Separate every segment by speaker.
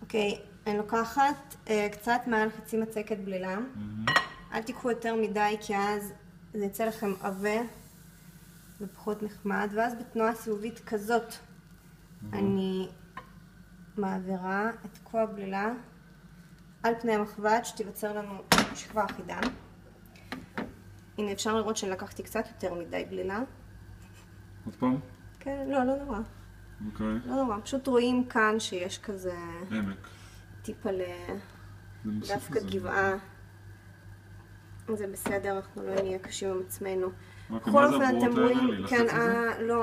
Speaker 1: אוקיי, אני לוקחת קצת מעל חצי מצקת בלילה. אל תיקחו יותר מדי, כי אז זה יצא לכם עבה ופחות נחמד. ואז בתנועה סיבובית כזאת אני מעבירה את כל הבלילה על פני המחבת, שתיווצר לנו שכבה אחידה. הנה, אפשר לראות שלקחתי קצת יותר מדי בלילה.
Speaker 2: עוד פעם?
Speaker 1: כן, לא נורא.
Speaker 2: אוקיי.
Speaker 1: לא נורא, פשוט רואים כאן שיש כזה
Speaker 2: עמק.
Speaker 1: טיפה דווקא גבעה. זה בסדר, אנחנו לא נהיה קשים עם עצמנו.
Speaker 2: בכל אופן אתם רואים,
Speaker 1: כן,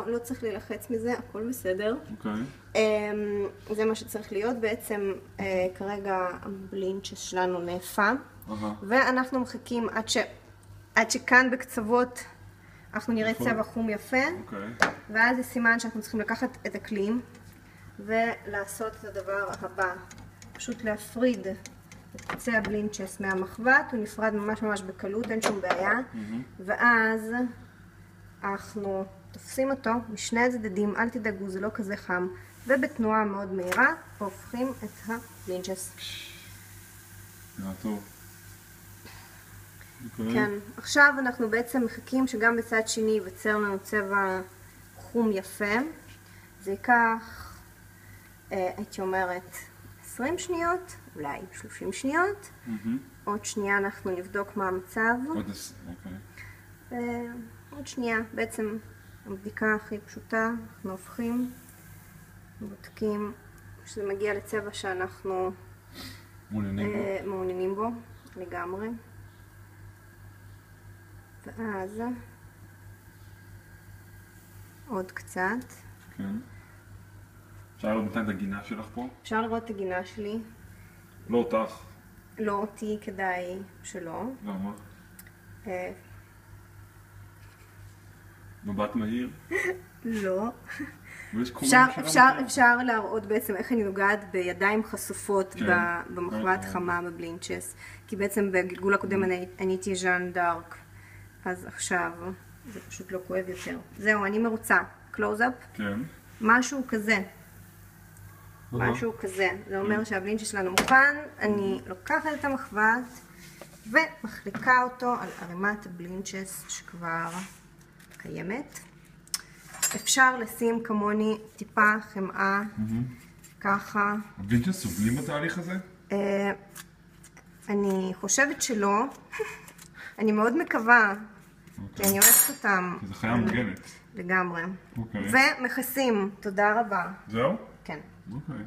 Speaker 1: לא צריך להילחץ מזה, הכל בסדר.
Speaker 2: אוקיי.
Speaker 1: זה מה שצריך להיות. בעצם כרגע הבלינצ'ס שלנו נאפה, ואנחנו מחכים עד שכאן בקצוות אנחנו נראה צבע חום יפה, ואז זה סימן שאנחנו צריכים לקחת את הכלי ולעשות את הדבר הבא, פשוט להפריד את קצה הבלינצ'ס מהמחבת. הוא נפרד ממש בקלות, אין שום בעיה. ואז אנחנו תופסים אותו משני הצדדים, אל תדאגו, זה לא כזה חם, ובתנועה מאוד מהירה הופכים את הבלינצ'ס.
Speaker 2: טוב.
Speaker 1: כן, עכשיו אנחנו בעצם מחכים שגם בצד שני ייווצר לנו צבע חום יפה. זה ייקח, הייתי אומרת, 20 שניות, אולי 30 שניות. עוד שנייה אנחנו נבדוק מה המצב. עוד שנייה, בעצם הבדיקה הכי פשוטה, אנחנו הופכים, בודקים שזה מגיע לצבע שאנחנו מעוניינים בו לגמרי. ואז עוד קצת.
Speaker 2: כן. אפשר לראות בינתיים את הגינה שלך פה?
Speaker 1: אפשר לראות את הגינה שלי.
Speaker 2: לא אותך.
Speaker 1: לא אותי, כדאי שלא.
Speaker 2: למה? מבט מהיר?
Speaker 1: לא. אפשר להראות בעצם איך אני נוגעת בידיים חשופות במחבת חמה בבלינצ'ס. כי בעצם בגלגול הקודם אני הייתי ז'אן דארק. אז עכשיו זה פשוט לא כואב יותר. זהו, אני מרוצה. קלוז-אפ.
Speaker 2: כן.
Speaker 1: משהו כזה. משהו כזה. זה אומר שהבלינצ'ס שלנו מוכן. אני לוקחת את המחבת ומחליקה אותו על ערימת הבלינצ'ס שכבר קיימת. אפשר לשים כמוני טיפה חמאה, ככה.
Speaker 2: הבלינצ'ס סובלים בתהליך הזה?
Speaker 1: אני חושבת שלא. אני מאוד מקווה, כי אני אוהבת אותם.
Speaker 2: זה חיה מוגנת.
Speaker 1: לגמרי. ומכסים. תודה רבה.
Speaker 2: זהו?
Speaker 1: כן.
Speaker 2: אוקיי.